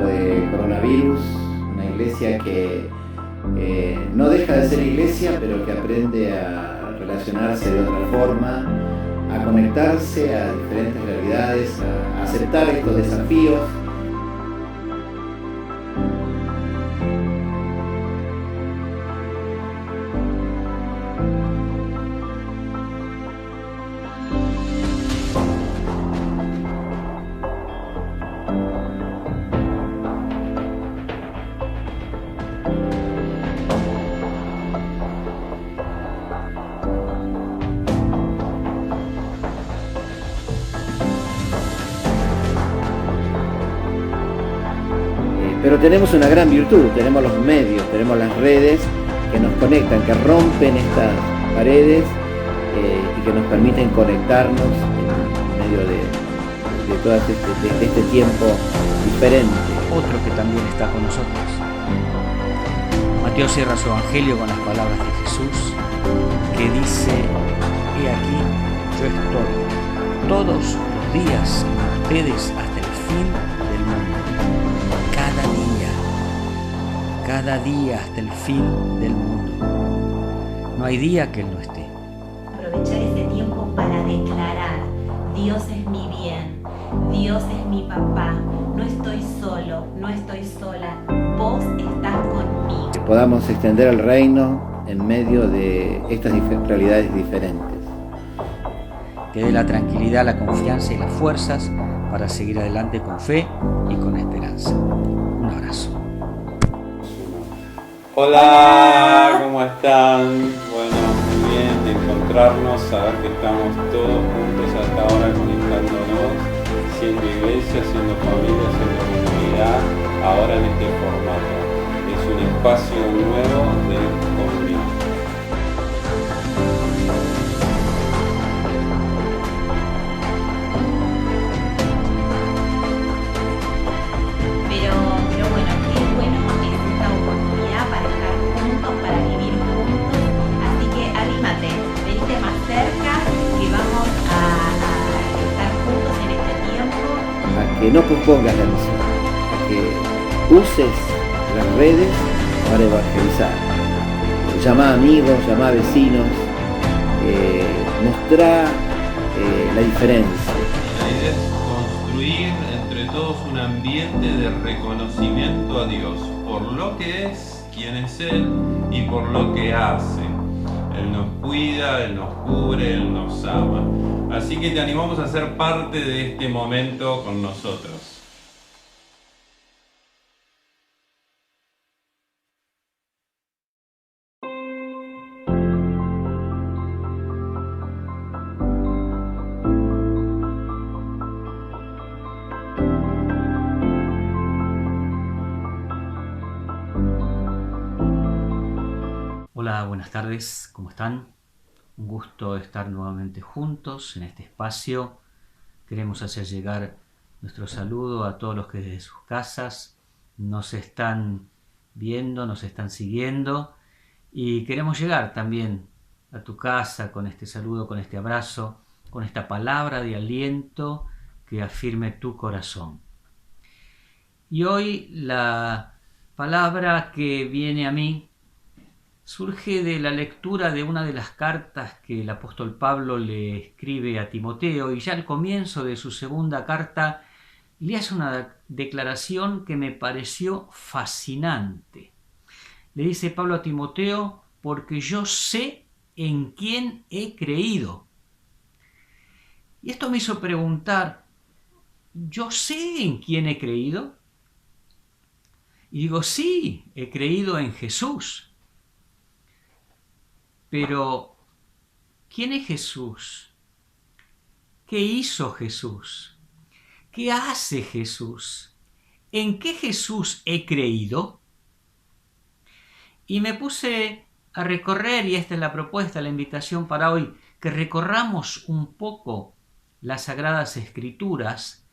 de coronavirus, una iglesia que no deja de ser iglesia, pero que aprende a relacionarse de otra forma, a conectarse a diferentes realidades, a aceptar estos desafíos. Pero tenemos una gran virtud, tenemos los medios, tenemos las redes que nos conectan, que rompen estas paredes y que nos permiten conectarnos en medio de todo este tiempo diferente. Otro que también está con nosotros. Mateo cierra su evangelio con las palabras de Jesús, que dice: he aquí, yo estoy todos los días con ustedes hasta el fin del mundo. Cada día hasta el fin del mundo. No hay día que Él no esté. Aprovechar ese tiempo para declarar: Dios es mi bien, Dios es mi papá, no estoy solo, no estoy sola, vos estás conmigo. Que podamos extender el reino en medio de estas realidades diferentes. Que dé la tranquilidad, la confianza y las fuerzas para seguir adelante con fe y con esperanza. Un abrazo. Hola, ¿cómo están? Bueno, muy bien de encontrarnos, saber que estamos todos juntos hasta ahora conectándonos, siendo iglesia, siendo familia, siendo comunidad, ahora en este formato. Es un espacio nuevo de comunión. Pero bueno, qué bueno es esta oportunidad para estar juntos, para vivir juntos. Así que anímate, venite más cerca, que vamos a estar juntos en este tiempo. A que no pospongas la misión, a que uses las redes para evangelizar. Llama a amigos, llama a vecinos, mostrá la diferencia. La idea es construir entre todos un ambiente de reconocimiento a Dios por lo que es, quién es Él y por lo que hace. Él nos cuida, Él nos cubre, Él nos ama. Así que te animamos a ser parte de este momento con nosotros. Hola, buenas tardes, ¿cómo están? Un gusto estar nuevamente juntos en este espacio. Queremos hacer llegar nuestro saludo a todos los que desde sus casas nos están viendo, nos están siguiendo, y queremos llegar también a tu casa con este saludo, con este abrazo, con esta palabra de aliento que afirme tu corazón. Y hoy la palabra que viene a mí surge de la lectura de una de las cartas que el apóstol Pablo le escribe a Timoteo, y ya al comienzo de su segunda carta le hace una declaración que me pareció fascinante. Le dice Pablo a Timoteo: porque yo sé en quién he creído. Y esto me hizo preguntar: ¿yo sé en quién he creído? Y digo, sí, he creído en Jesús. Pero, ¿quién es Jesús? ¿Qué hizo Jesús? ¿Qué hace Jesús? ¿En qué Jesús he creído? Y me puse a recorrer, y esta es la propuesta, la invitación para hoy, que recorramos un poco las Sagradas Escrituras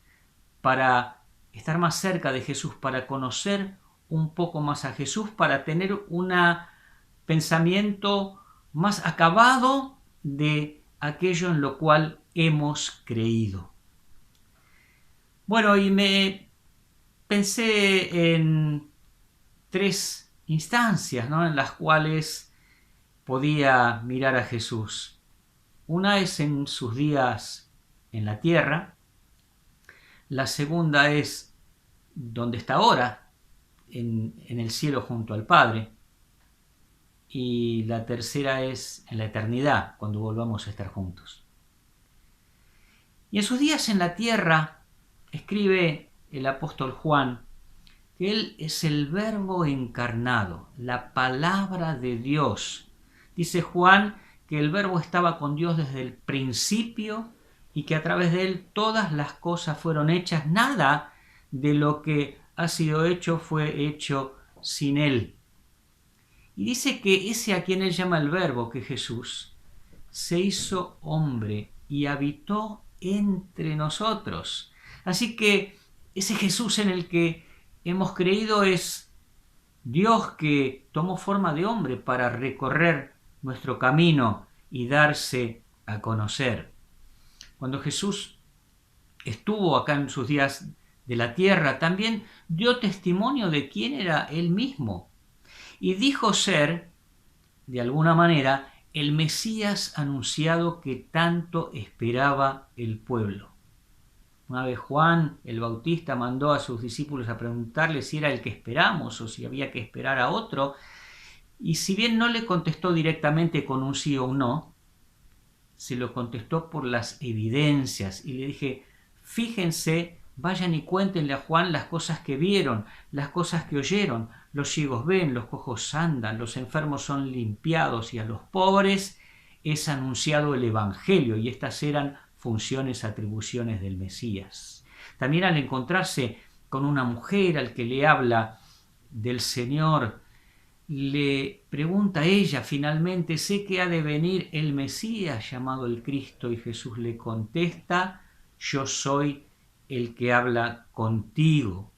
para estar más cerca de Jesús, para conocer un poco más a Jesús, para tener un pensamiento más acabado de aquello en lo cual hemos creído. Bueno, y me pensé en 3 instancias, ¿no?, en las cuales podía mirar a Jesús. Una es en sus días en la tierra, la segunda es donde está ahora, en el cielo junto al Padre, y la tercera es en la eternidad, cuando volvamos a estar juntos. Y en sus días en la tierra, escribe el apóstol Juan que Él es el Verbo encarnado, la palabra de Dios. Dice Juan que el Verbo estaba con Dios desde el principio y que a través de Él todas las cosas fueron hechas. Nada de lo que ha sido hecho fue hecho sin Él. Y dice que ese a quien Él llama el Verbo, que Jesús, se hizo hombre y habitó entre nosotros. Así que ese Jesús en el que hemos creído es Dios, que tomó forma de hombre para recorrer nuestro camino y darse a conocer. Cuando Jesús estuvo acá en sus días de la tierra, también dio testimonio de quién era Él mismo y dijo ser, de alguna manera, el Mesías anunciado que tanto esperaba el pueblo. Una vez Juan el Bautista mandó a sus discípulos a preguntarle si era el que esperamos o si había que esperar a otro, y si bien no le contestó directamente con un sí o un no, se lo contestó por las evidencias y le dije: fíjense, vayan y cuéntenle a Juan las cosas que vieron, las cosas que oyeron. Los ciegos ven, los cojos andan, los enfermos son limpiados y a los pobres es anunciado el Evangelio, y estas eran funciones, atribuciones del Mesías. También al encontrarse con una mujer al que le habla del Señor, le pregunta a ella finalmente: sé que ha de venir el Mesías llamado el Cristo, y Jesús le contesta: yo soy el que habla contigo.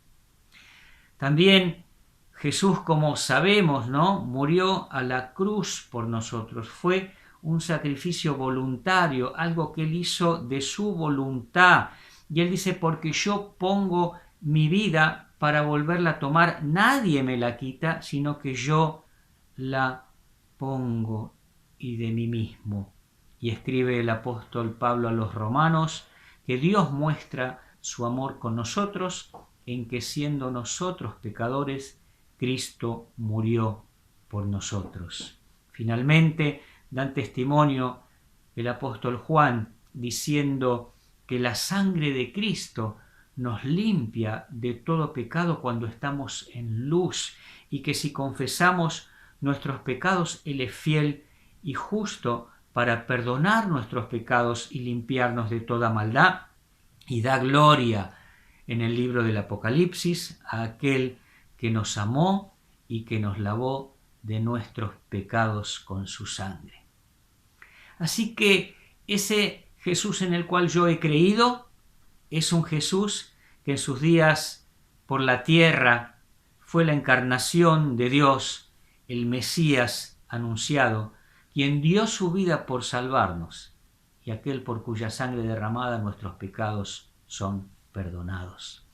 También Jesús, como sabemos, ¿no?, murió a la cruz por nosotros. Fue un sacrificio voluntario, algo que Él hizo de su voluntad. Y Él dice: porque yo pongo mi vida para volverla a tomar, nadie me la quita, sino que yo la pongo y de mí mismo. Y escribe el apóstol Pablo a los romanos que Dios muestra su amor con nosotros en que, siendo nosotros pecadores, Cristo murió por nosotros. Finalmente, dan testimonio el apóstol Juan diciendo que la sangre de Cristo nos limpia de todo pecado cuando estamos en luz, y que si confesamos nuestros pecados, Él es fiel y justo para perdonar nuestros pecados y limpiarnos de toda maldad, y da gloria en el libro del Apocalipsis a aquel que nos amó y que nos lavó de nuestros pecados con su sangre. Así que ese Jesús en el cual yo he creído es un Jesús que en sus días por la tierra fue la encarnación de Dios, el Mesías anunciado, quien dio su vida por salvarnos, y aquel por cuya sangre derramada nuestros pecados son perdonados.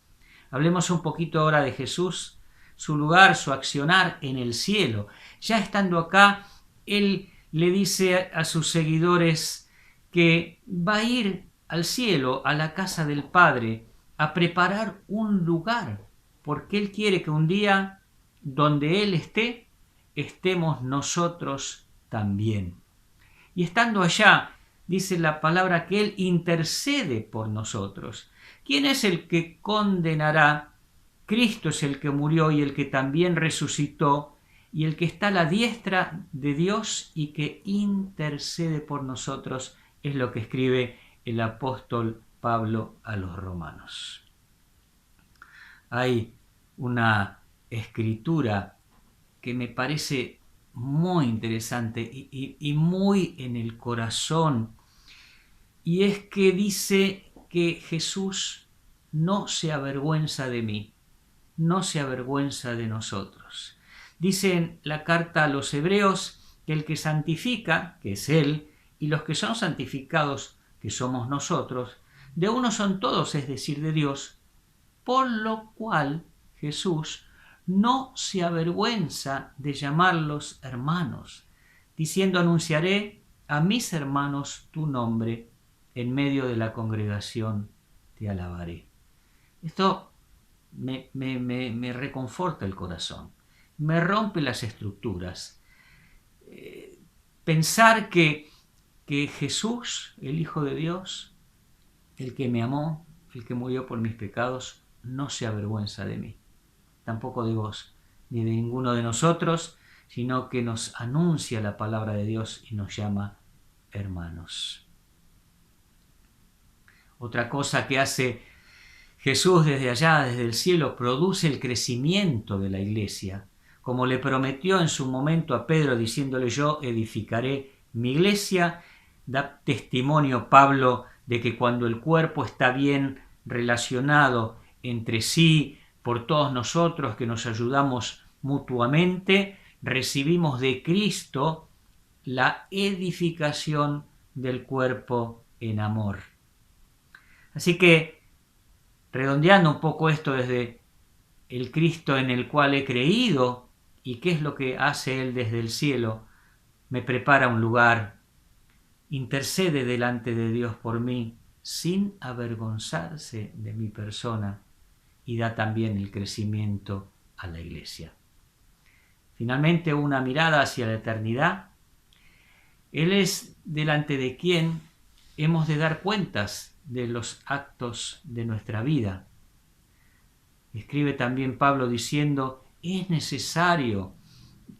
Hablemos un poquito ahora de Jesús, su lugar, su accionar en el cielo. Ya estando acá, Él le dice a sus seguidores que va a ir al cielo, a la casa del Padre, a preparar un lugar, porque Él quiere que un día, donde Él esté, estemos nosotros también. Y estando allá, dice la palabra que Él intercede por nosotros. ¿Quién es el que condenará? Cristo es el que murió y el que también resucitó, y el que está a la diestra de Dios y que intercede por nosotros, es lo que escribe el apóstol Pablo a los romanos. Hay una escritura que me parece muy interesante y muy en el corazón, y es que dice que Jesús no se avergüenza de mí, no se avergüenza de nosotros. Dice en la carta a los Hebreos que el que santifica, que es Él, y los que son santificados, que somos nosotros, de uno son todos, es decir, de Dios, por lo cual Jesús, no se avergüenza de llamarlos hermanos, diciendo: anunciaré a mis hermanos tu nombre, en medio de la congregación te alabaré. Esto me reconforta el corazón, me rompe las estructuras. Pensar que Jesús, el Hijo de Dios, el que me amó, el que murió por mis pecados, no se avergüenza de mí, tampoco de vos, ni de ninguno de nosotros, sino que nos anuncia la palabra de Dios y nos llama hermanos. Otra cosa que hace Jesús desde allá, desde el cielo, produce el crecimiento de la iglesia, como le prometió en su momento a Pedro, diciéndole: yo edificaré mi iglesia. Da testimonio Pablo de que cuando el cuerpo está bien relacionado entre sí, por todos nosotros que nos ayudamos mutuamente, recibimos de Cristo la edificación del cuerpo en amor. Así que, redondeando un poco esto desde el Cristo en el cual he creído y qué es lo que hace Él desde el cielo, me prepara un lugar, intercede delante de Dios por mí sin avergonzarse de mi persona y da también el crecimiento a la iglesia. Finalmente, una mirada hacia la eternidad. Él es delante de quien hemos de dar cuentas de los actos de nuestra vida. Escribe también Pablo diciendo: es necesario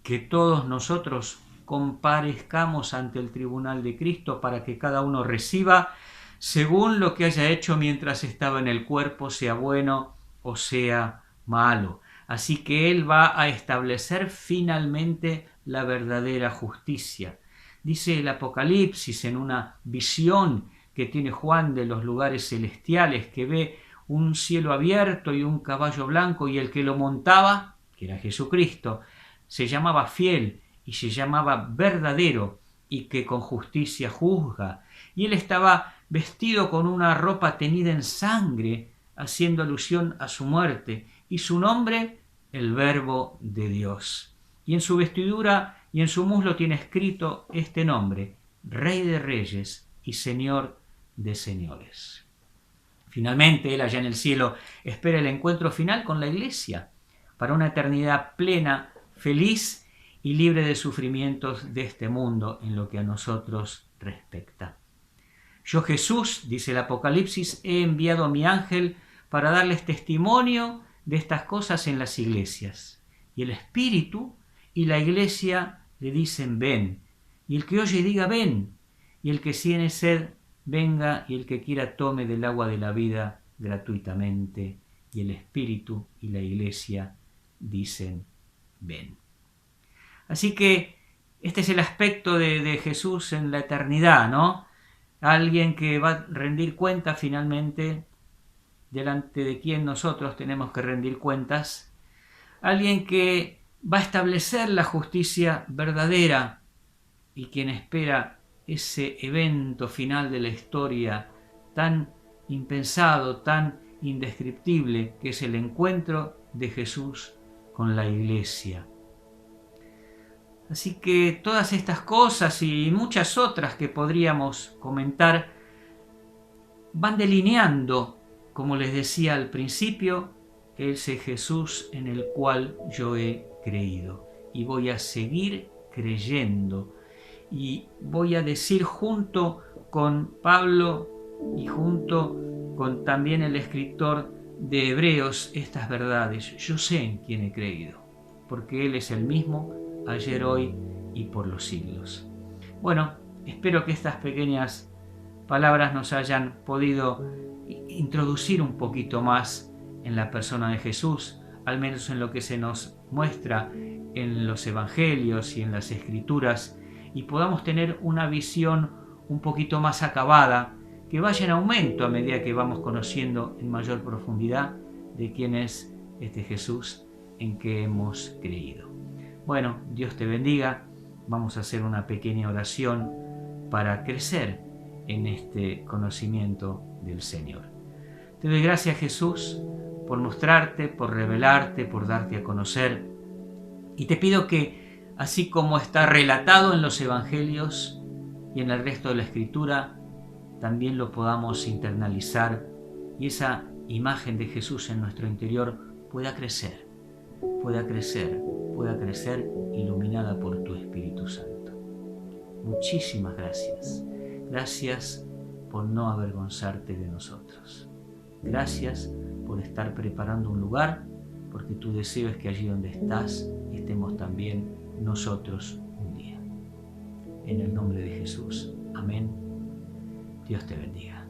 que todos nosotros comparezcamos ante el tribunal de Cristo para que cada uno reciba según lo que haya hecho mientras estaba en el cuerpo, sea bueno o sea malo. Así que Él va a establecer finalmente la verdadera justicia. Dice el Apocalipsis en una visión que tiene Juan de los lugares celestiales, que ve un cielo abierto y un caballo blanco, y el que lo montaba, que era Jesucristo, se llamaba Fiel y se llamaba Verdadero, y que con justicia juzga. Y él estaba vestido con una ropa teñida en sangre, haciendo alusión a su muerte, y su nombre, el Verbo de Dios. Y en su vestidura y en su muslo tiene escrito este nombre: Rey de Reyes y Señor de Señores. Finalmente, él allá en el cielo espera el encuentro final con la iglesia, para una eternidad plena, feliz y libre de sufrimientos de este mundo en lo que a nosotros respecta. Yo, Jesús, dice el Apocalipsis, he enviado a mi ángel para darles testimonio de estas cosas en las iglesias. Y el Espíritu y la iglesia le dicen: ven. Y el que oye diga: ven. Y el que tiene sed, venga, y el que quiera tome del agua de la vida gratuitamente. Y el Espíritu y la iglesia dicen: ven. Así que este es el aspecto de Jesús en la eternidad, ¿no? Alguien que va a rendir cuenta finalmente, delante de quien nosotros tenemos que rendir cuentas. Alguien que va a establecer la justicia verdadera, y quien espera ese evento final de la historia tan impensado, tan indescriptible, que es el encuentro de Jesús con la iglesia. Así que todas estas cosas y muchas otras que podríamos comentar van delineando, como les decía al principio, ese Jesús en el cual yo he creído y voy a seguir creyendo. Y voy a decir junto con Pablo y junto con también el escritor de Hebreos estas verdades: yo sé en quién he creído, porque Él es el mismo ayer, hoy y por los siglos. Bueno, espero que estas pequeñas palabras nos hayan podido introducir un poquito más en la persona de Jesús, al menos en lo que se nos muestra en los evangelios y en las escrituras, y podamos tener una visión un poquito más acabada, que vaya en aumento a medida que vamos conociendo en mayor profundidad de quién es este Jesús en que hemos creído. Bueno, Dios te bendiga. Vamos a hacer una pequeña oración para crecer en este conocimiento del Señor. Te doy gracias, Jesús, por mostrarte, por revelarte, por darte a conocer. Y te pido que, así como está relatado en los Evangelios y en el resto de la Escritura, también lo podamos internalizar y esa imagen de Jesús en nuestro interior pueda crecer, iluminada por tu Espíritu Santo. Muchísimas gracias. Gracias por no avergonzarte de nosotros. Gracias por estar preparando un lugar, porque tu deseo es que allí donde estás estemos también nosotros un día. En el nombre de Jesús. Amén. Dios te bendiga.